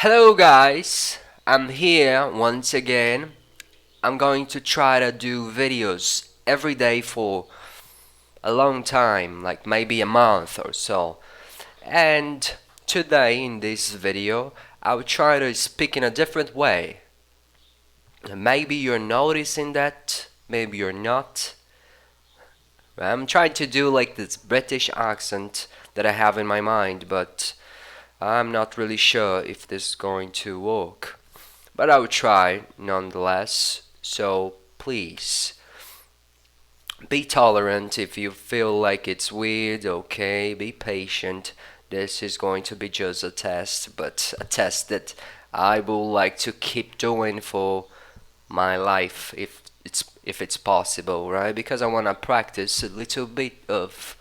Hello guys, I'm here once again. I'm going to try to do videos every day for a long time, like maybe a month or so. And today in this video, I'll try to speak in a different way. Maybe you're noticing that, maybe you're not. I'm trying to do like this British accent that I have in my mind, but I'm not really sure if this is going to work. But I'll try nonetheless. So please be tolerant if you feel like it's weird, okay? Be patient. This is going to be just a test, but a test that I would like to keep doing for my life if it's possible, right? Because I want to practice a little bit of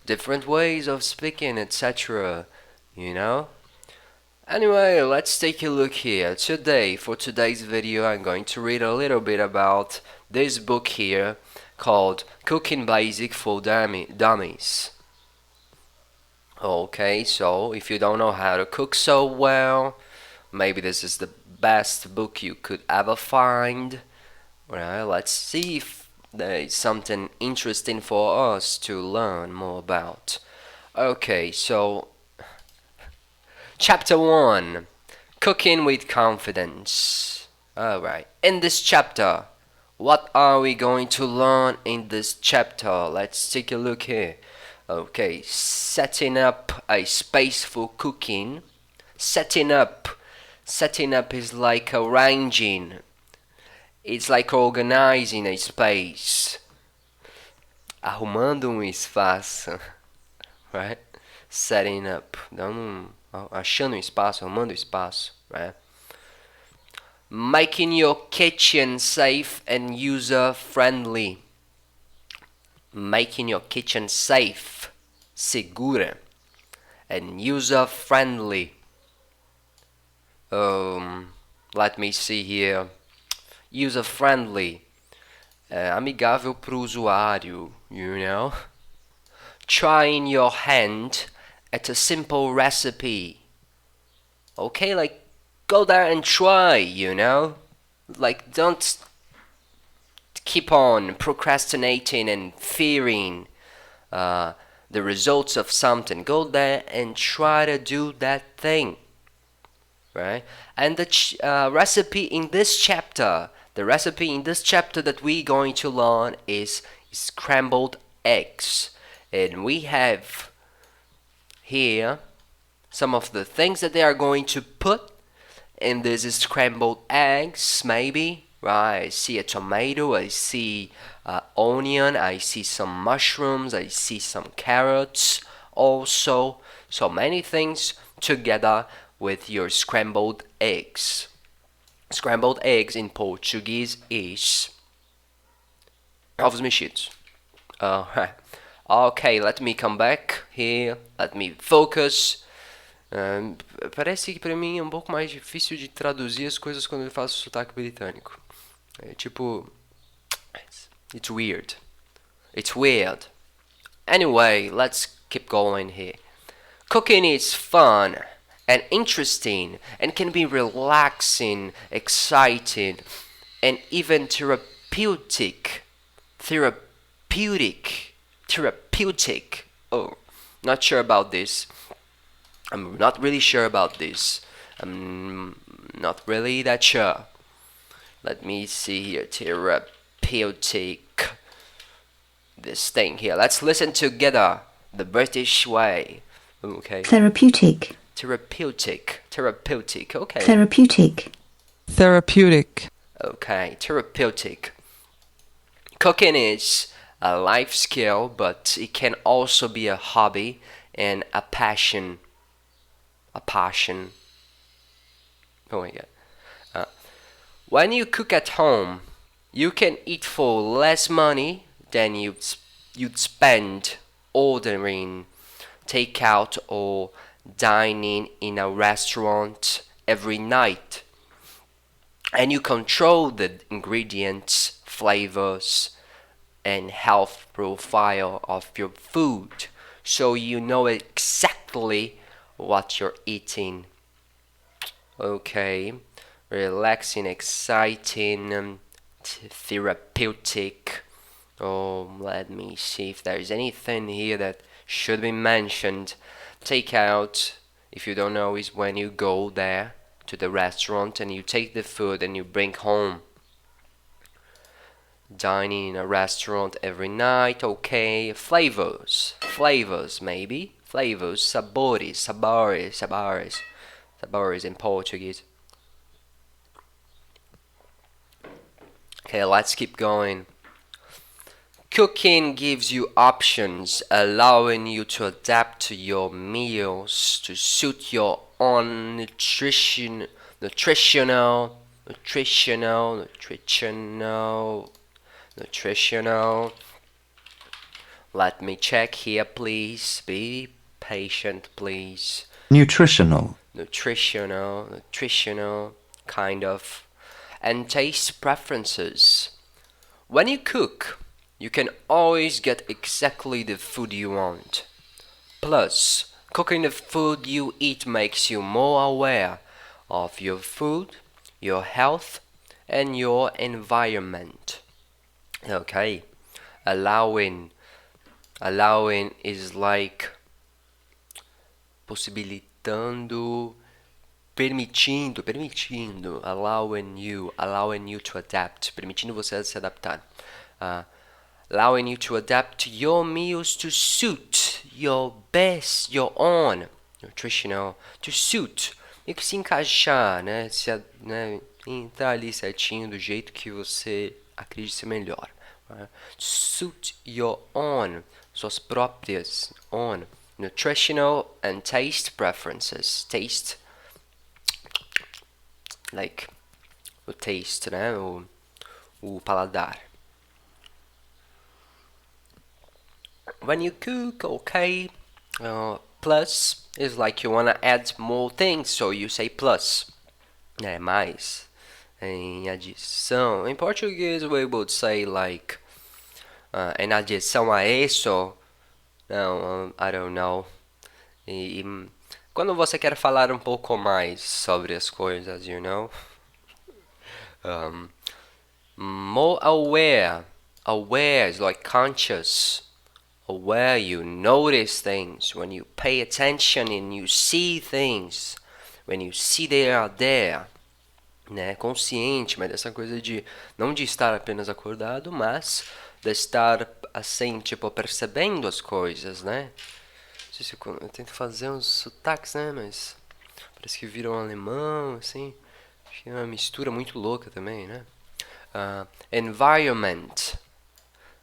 different ways of speaking, etc. You know? Anyway, let's take a look here. For today's video, I'm going to read a little bit about this book here called Cooking Basic for Dummies. Okay, so if you don't know how to cook so well, maybe this is the best book you could ever find. Well, let's see if there is something interesting for us to learn more about. Okay, so Chapter 1, Cooking with Confidence. Alright, in this chapter, what are we going to learn in this chapter? Let's take a look here. Okay, setting up a space for cooking. Setting up is like arranging. It's like organizing a space. Arrumando espaço. Right? Setting up. Achando espaço, arrumando espaço, right? Making your kitchen safe and user-friendly. Making your kitchen safe, segura, and user-friendly. Let me see here. User-friendly. Amigável para o usuário, you know? Trying your hand at a simple recipe. Okay, like go there and try, you know? Like don't keep on procrastinating and fearing the results of something. Go there and try to do that thing. Right? And the recipe in this chapter, that we're going to learn is scrambled eggs. And we have here some of the things that they are going to put in this scrambled eggs, maybe, right? I see a tomato, I see onion, I see some mushrooms, I see some carrots also. So many things together with your scrambled eggs. Scrambled eggs in Portuguese is ovos mexidos. Alright. Ok, let me come back here, let me focus. Parece que pra mim é um pouco mais difícil de traduzir as coisas quando eu faço sotaque britânico. É tipo, it's weird. It's weird. Anyway, let's keep going here. Cooking is fun and interesting and can be relaxing, exciting, and even therapeutic. Oh, not sure about this. I'm not really sure about this. I'm not really that sure. Let me see here. Therapeutic. This thing here. Let's listen together. The British way. Okay. Therapeutic. Okay. Therapeutic. Okay. Therapeutic. Cooking is a life skill, but it can also be a hobby and a passion. Oh my god. When you cook at home, you can eat for less money than you'd spend ordering takeout or dining in a restaurant every night. And you control the ingredients, flavors, and health profile of your food, so you know exactly what you're eating. Okay, relaxing, exciting, therapeutic. Oh, let me see if there's anything here that should be mentioned. Take out, if you don't know, is when you go there to the restaurant and you take the food and you bring home. Dining in a restaurant every night, okay. Flavors, maybe. Flavors, sabores in Portuguese. Okay, let's keep going. Cooking gives you options, allowing you to adapt to your meals to suit your own nutritional. Let me check here, please. Be patient, please. Nutritional. Nutritional, kind of. And taste preferences. When you cook, you can always get exactly the food you want. Plus, cooking the food you eat makes you more aware of your food, your health, and your environment. Okay, allowing is like possibilitando, permitindo, allowing you to adapt, permitindo você se adaptar. Allowing you to adapt your meals to suit your own nutritional, to suit, meio que se encaixar, né? Entrar ali certinho do jeito que você acredite ser melhor. Suit your own, suas próprias own nutritional and taste preferences. Taste, like o taste, né? O paladar. When you cook, okay. Plus is like you wanna add more things, so you say plus. Mais. Em adição. Em português, we would say like em adição a isso. Não, I don't know. E quando você quer falar um pouco mais sobre as coisas, you know. More aware. Aware is like conscious. Aware, you notice things. When you pay attention and you see things. When you see they are there. Né? Consciente, mas dessa coisa de não de estar apenas acordado, mas de estar assim, tipo, percebendo as coisas, né? Não sei se eu tento fazer uns sotaques, né? Mas parece que viram alemão, assim. Acho que é uma mistura muito louca também, né? Environment,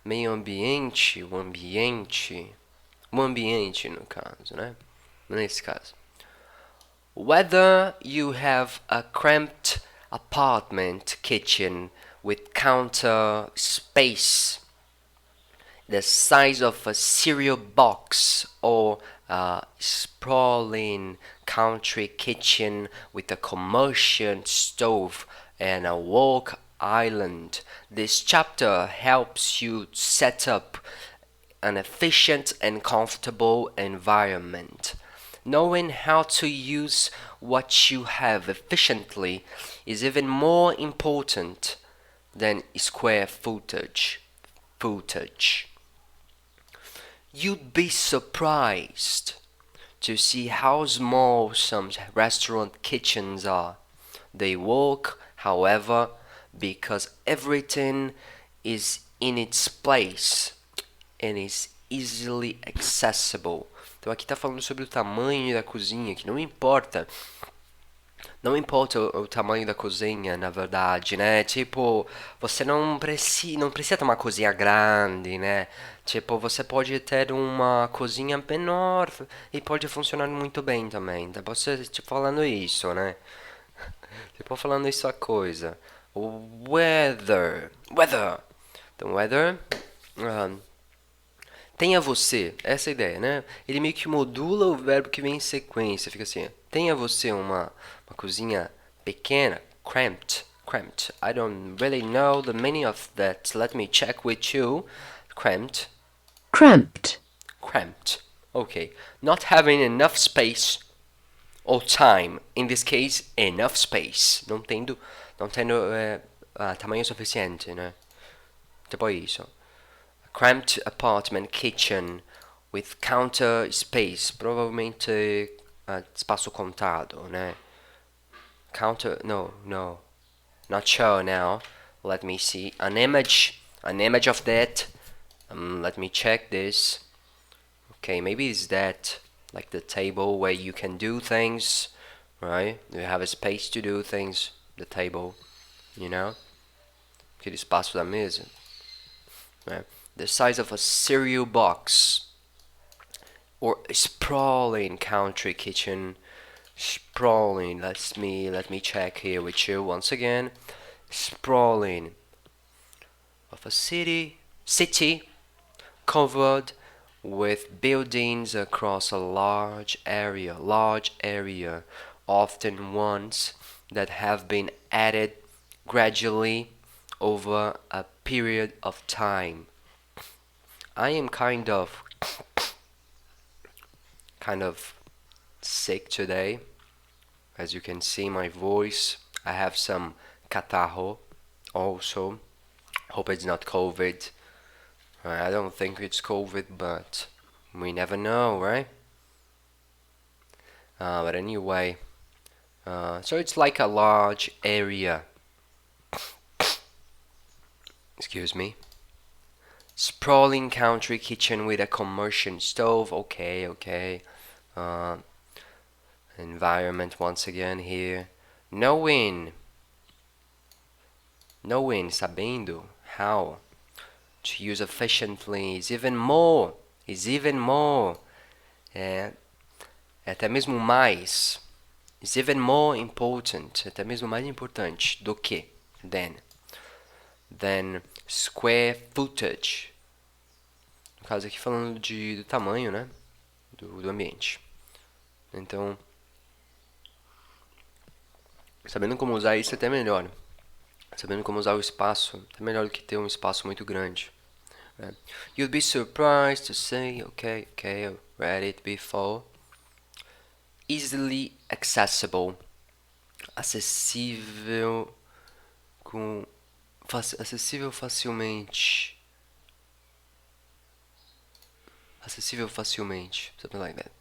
meio ambiente, o ambiente no caso, né? Nesse caso. Whether you have a cramped apartment kitchen with counter space the size of a cereal box or a sprawling country kitchen with a commercial stove and a work island, this chapter helps you set up an efficient and comfortable environment. Knowing how to use what you have efficiently is even more important than square footage. You'd be surprised to see how small some restaurant kitchens are. They work, however, because everything is in its place and is easily accessible. Então aqui está falando sobre o tamanho da cozinha, que não importa o tamanho da cozinha, na verdade, né? Tipo, você não precisa ter uma cozinha grande, né? Tipo, você pode ter uma cozinha menor e pode funcionar muito bem também. Então, você, tipo, falando isso, né? Tipo, falando isso a coisa. Weather. Então, weather... tenha você, essa é a ideia, né? Ele meio que modula o verbo que vem em sequência, fica assim, tenha você uma cozinha pequena, cramped. I don't really know the meaning of that. Let me check with you. Cramped. Okay. Not having enough space or time. In this case, enough space. Não tendo tamanho suficiente, né? Tipo isso. A cramped apartment kitchen with counter space. Provavelmente espaço contado, né? Counter, no, not sure now. Let me see. An image of that. Let me check this. Okay, maybe it's that, like the table where you can do things, right? You have a space to do things, the table, you know? Aquele espaço da mesa, right? The size of a cereal box, or a sprawling country kitchen. Sprawling, let me check here with you once again. Sprawling of a city covered with buildings across a large area, often ones that have been added gradually over a period of time. I am kind of sick today. As you can see, my voice, I have some catarro also. Hope it's not COVID. I don't think it's COVID, but we never know, right? But anyway, so it's like a large area. Excuse me. Sprawling country kitchen with a commercial stove. Okay. Environment once again here. Knowing, sabendo how to use efficiently is even more. É até mesmo mais. Is even more important. Até mesmo mais importante do que than square footage. No caso aqui falando do tamanho, né? Do ambiente. Então, sabendo como usar isso é até melhor. Sabendo como usar o espaço, é melhor do que ter um espaço muito grande. You'd be surprised to say, okay, I read it before. Easily accessible. Acessível facilmente. Something like that.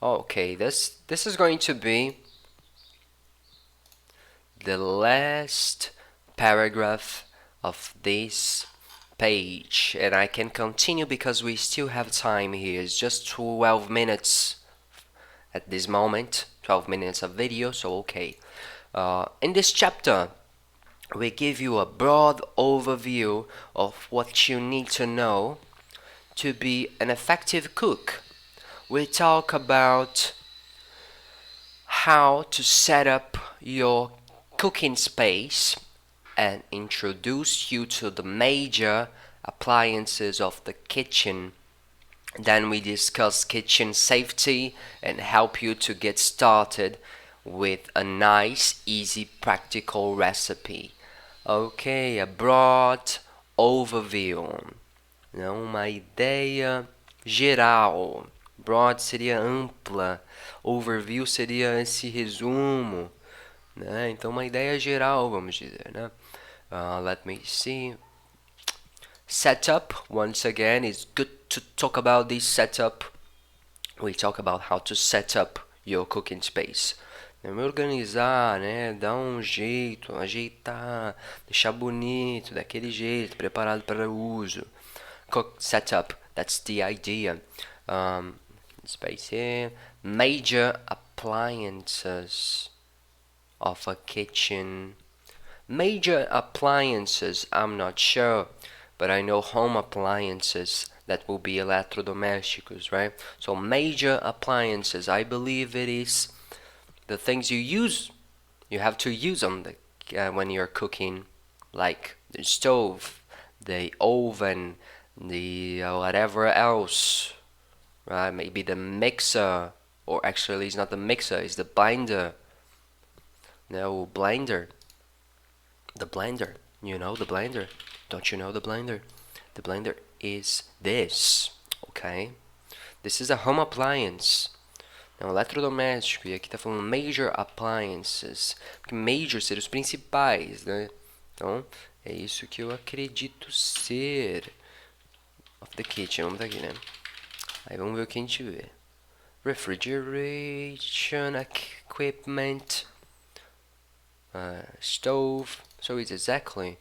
Okay, this is going to be the last paragraph of this page, and I can continue because we still have time here. It's just 12 minutes at this moment, 12 minutes of video, so okay. In this chapter, we give you a broad overview of what you need to know to be an effective cook. We talk about how to set up your cooking space and introduce you to the major appliances of the kitchen. Then we discuss kitchen safety and help you to get started with a nice, easy, practical recipe. Okay, a broad overview. Uma ideia geral. Broad seria ampla. Overview seria esse resumo. Né? Então, uma ideia geral, vamos dizer. Né? Let me see. Setup, once again, it's good to talk about this setup. We talk about how to set up your cooking space. Me organizar, né? Dar um jeito, ajeitar, deixar bonito, daquele jeito, preparado para o uso. Cook setup, that's the idea. Space here. Major appliances of a kitchen. Major appliances, I'm not sure, but I know home appliances that will be eletrodomésticos, right? So major appliances, I believe it is the things you have to use on the when you're cooking, like the stove, the oven, the whatever else, right? Maybe the mixer, or actually it's not the mixer, it's the blender. No, blender. The blender. You know the blender. Don't you know the blender? The blender is this, okay? This is a home appliance. É um eletrodoméstico, e aqui tá falando major appliances, porque major seriam os principais, né? Então, é isso que eu acredito ser. Of the kitchen, vamos aqui, né? Aí vamos ver o que a gente vê. Refrigeration equipment, stove. So it's exactly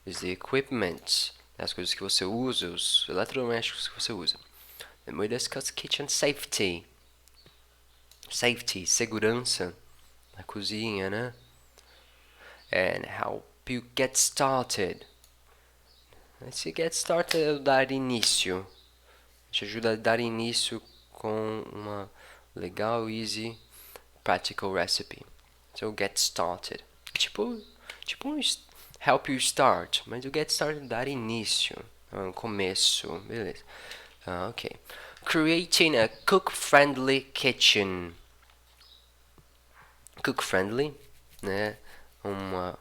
is the equipment, as coisas que você usa, os eletrodomésticos que você usa. Then we discuss kitchen safety. Safety, segurança na cozinha, né? And help you get started. Se get started é dar início. Te ajuda a dar início com uma legal, easy, practical recipe. So get started. Tipo um help you start, mas o get started é dar início, começo, beleza. Ok. Creating a cook-friendly kitchen. Cook-friendly, né? Um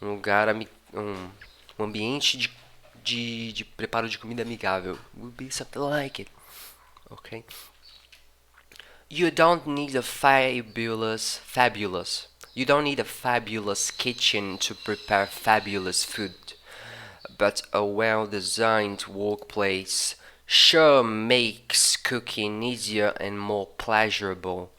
lugar, um ambiente de preparo de comida amigável. Would be something like it. Okay. You don't need a fabulous. You don't need a fabulous kitchen to prepare fabulous food, but a well-designed workplace sure makes cooking easier and more pleasurable.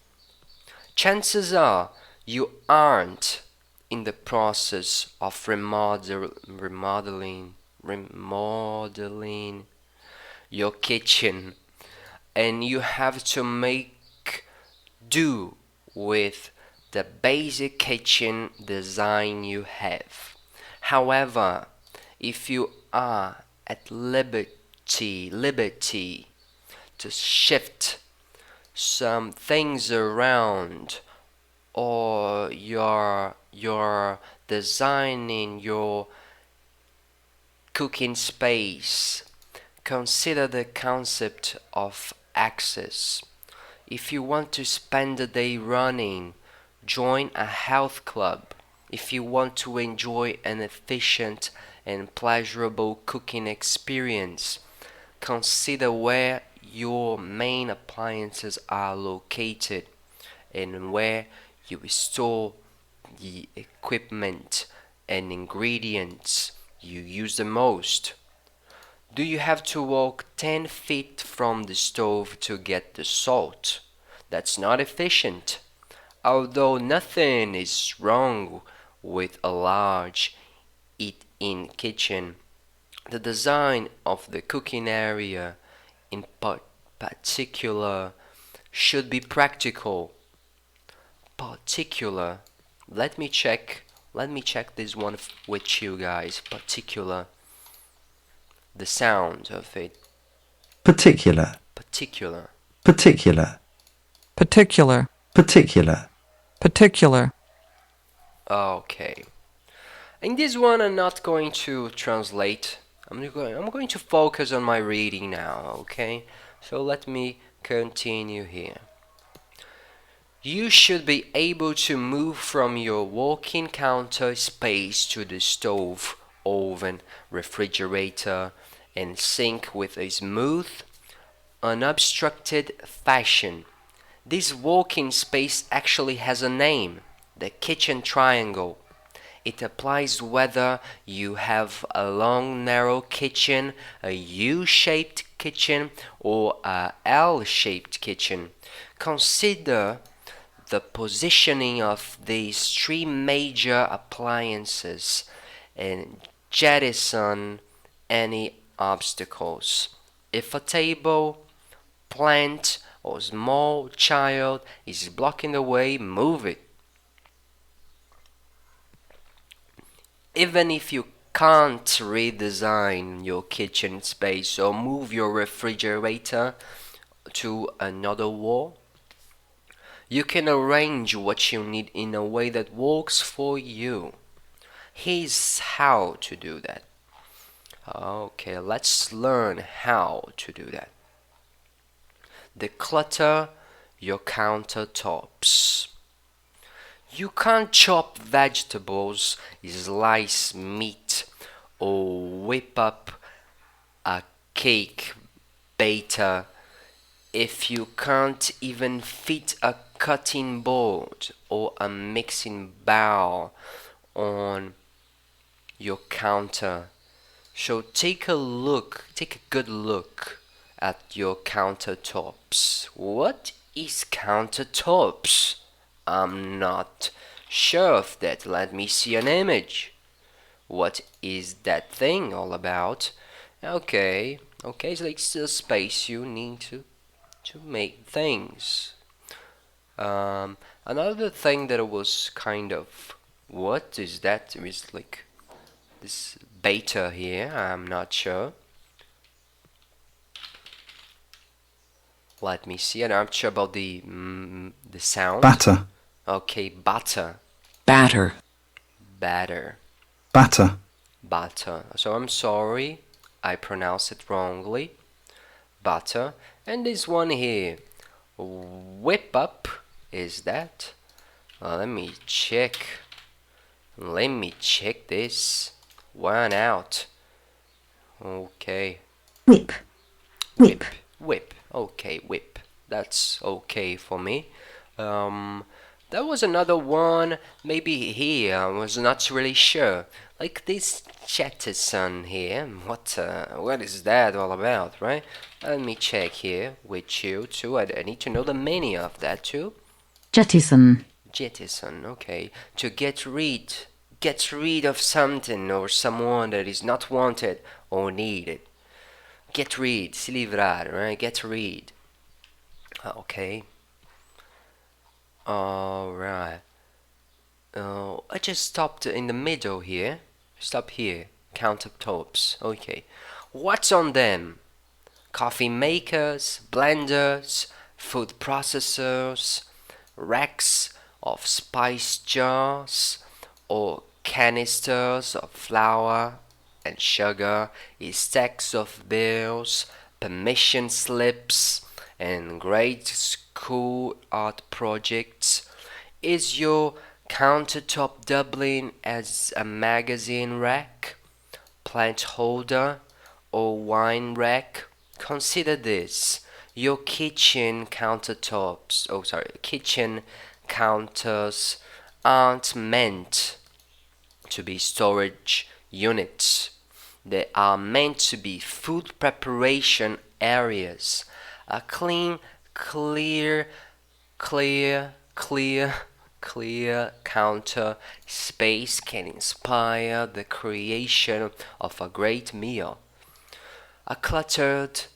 Chances are you aren't in the process of remodeling your kitchen, and you have to make do with the basic kitchen design you have. However, if you are at liberty to shift some things around, or you're designing your cooking space, consider the concept of access. If you want to spend the day running, join a health club. If you want to enjoy an efficient and pleasurable cooking experience, consider where your main appliances are located and where you store the equipment and ingredients you use the most. Do you have to walk 10 feet from the stove to get the salt? That's not efficient. Although nothing is wrong with a large eat-in kitchen, the design of the cooking area in particular should be practical. Particular. Let me check this one with you guys. Particular. The sound of it. Particular. Particular. Particular. particular, Particular. particular, Okay. In this one, I'm not going to translate. I'm going to focus on my reading now. Okay. So let me continue here. You should be able to move from your walk-in counter space to the stove, oven, refrigerator, and sink with a smooth, unobstructed fashion. This walk-in space actually has a name, the kitchen triangle. It applies whether you have a long, narrow kitchen, a U-shaped kitchen, or a L-shaped kitchen. Consider the positioning of these three major appliances and jettison any obstacles. If a table, plant, or small child is blocking the way, move it. Even if you can't redesign your kitchen space or move your refrigerator to another wall, you can arrange what you need in a way that works for you. Here's how to do that. Okay, let's learn how to do that. Declutter your countertops. You can't chop vegetables, slice meat, or whip up a cake batter If you can't even fit a cutting board or a mixing bowl on your counter, so take a good look at your countertops. What is countertops? I'm not sure of that. Let me see an image. What is that thing all about? Okay, it's like the space you need to make things. Another thing that was kind of, what is that? It was like this beta here. I'm not sure. Let me see. I'm not sure about the sound. batter, Okay, butter, batter, batter, batter, butter. So I'm sorry, I pronounced it wrongly. Butter. And this one here, whip up, is that? Let me check. Let me check this one out. Okay. Whip. Whip. Whip. Okay, whip. That's okay for me. There was another one, maybe here, I was not really sure. Like this jettison here. What is that all about, right? Let me check here with you too. I need to know the meaning of that too. Jettison. Jettison, okay. To get rid of something or someone that is not wanted or needed. Get rid, se livrar, right? Get rid. Okay. Alright. I just stopped in the middle here. Stop here. Countertops. Okay. What's on them? Coffee makers, blenders, food processors, racks of spice jars, or canisters of flour and sugar, stacks of bills, permission slips, and grade school art projects. Is your countertop doubling as a magazine rack, plant holder, or wine rack? Consider this. Your kitchen counters aren't meant to be storage units. They are meant to be food preparation areas. A clean, clear counter space can inspire the creation of a great meal. A cluttered,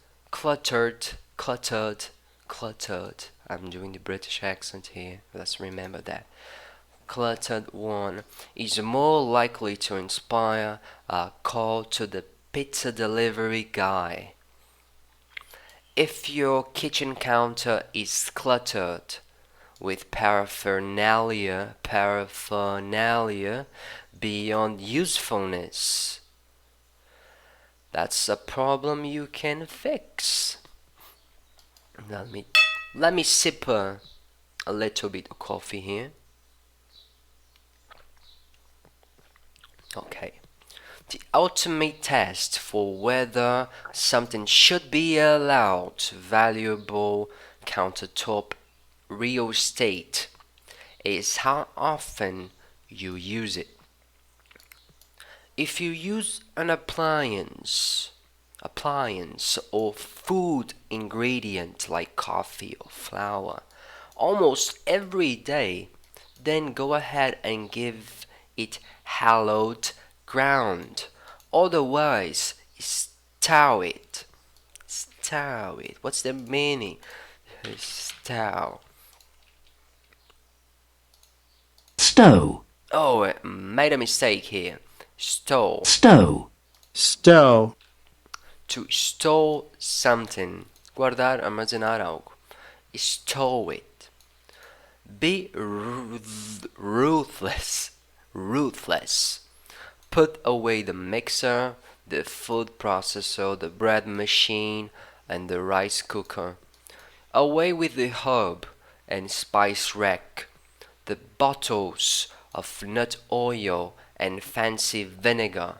I'm doing the British accent here, let's remember that. Cluttered one is more likely to inspire a call to the pizza delivery guy. If your kitchen counter is cluttered with paraphernalia beyond usefulness, that's a problem you can fix. Let me sip a little bit of coffee here. Okay. The ultimate test for whether something should be allowed valuable countertop real estate is how often you use it. If you use an appliance or food ingredient like coffee or flour almost every day, then go ahead and give it hallowed ground. Otherwise, stow it. What's the meaning? Stow. Stow. Oh, I made a mistake here. Stow. Stow. Stow. To store something. Guardar, armazenar algo. Stow it. Be ruthless. Put away the mixer, the food processor, the bread machine, and the rice cooker. Away with the herb and spice rack, the bottles of nut oil and fancy vinegar.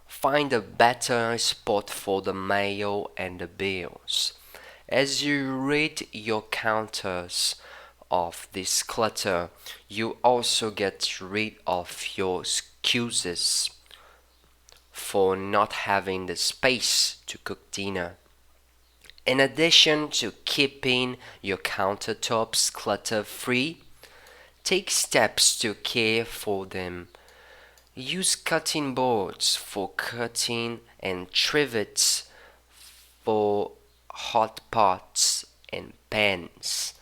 Find a better spot for the mail and the bills. As you rid your counters of this clutter, you also get rid of your excuses for not having the space to cook dinner. In addition to keeping your countertops clutter-free, take steps to care for them. Use cutting boards for cutting and trivets for hot pots and pans,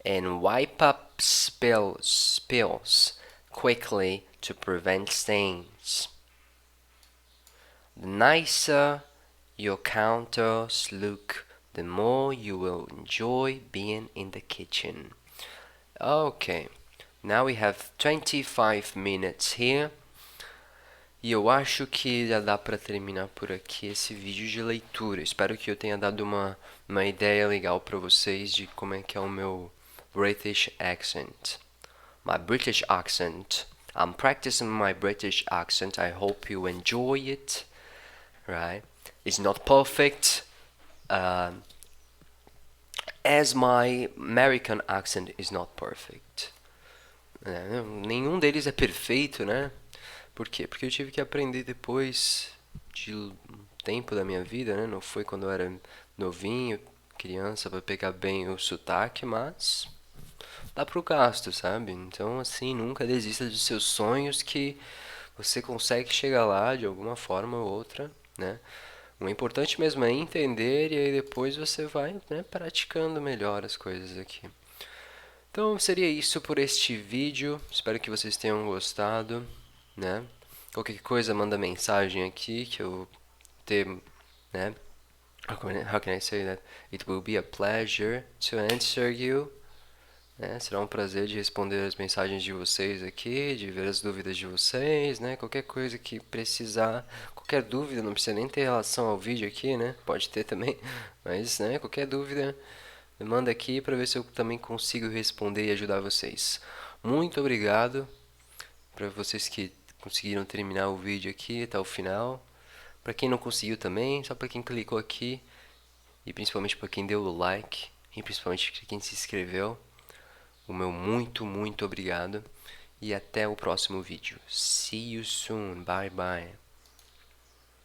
and wipe up spills quickly to prevent stains. The nicer your counters look, the more you will enjoy being in the kitchen. Okay, now we have 25 minutes here. E eu acho que já dá para terminar por aqui esse vídeo de leitura. Espero que eu tenha dado uma ideia legal para vocês de como é que é o meu British accent. My British accent. I'm practicing my British accent. I hope you enjoy it. Right? It's not perfect. As my American accent is not perfect. Nenhum deles é perfeito, né? Por quê? Porque eu tive que aprender depois de um tempo da minha vida, né? Não foi quando eu era novinho, criança, para pegar bem o sotaque, mas dá pro gasto, sabe? Então, assim, nunca desista dos seus sonhos, que você consegue chegar lá de alguma forma ou outra, né? O importante mesmo é entender, e aí depois você vai, né, praticando melhor as coisas aqui. Então seria isso por este vídeo. Espero que vocês tenham gostado, né? Qualquer coisa, manda mensagem aqui que eu tenho, né? How can I say that? It will be a pleasure to answer you. Né? Será um prazer de responder as mensagens de vocês aqui, de ver as dúvidas de vocês, né? Qualquer coisa que precisar, qualquer dúvida, não precisa nem ter relação ao vídeo aqui, né? Pode ter também, mas, né? Qualquer dúvida, me manda aqui para ver se eu também consigo responder e ajudar vocês. Muito obrigado para vocês que conseguiram terminar o vídeo aqui até o final. Para quem não conseguiu também, só para quem clicou aqui, e principalmente para quem deu o like, e principalmente para quem se inscreveu. O meu muito obrigado, e até o próximo vídeo. See you soon. Bye bye.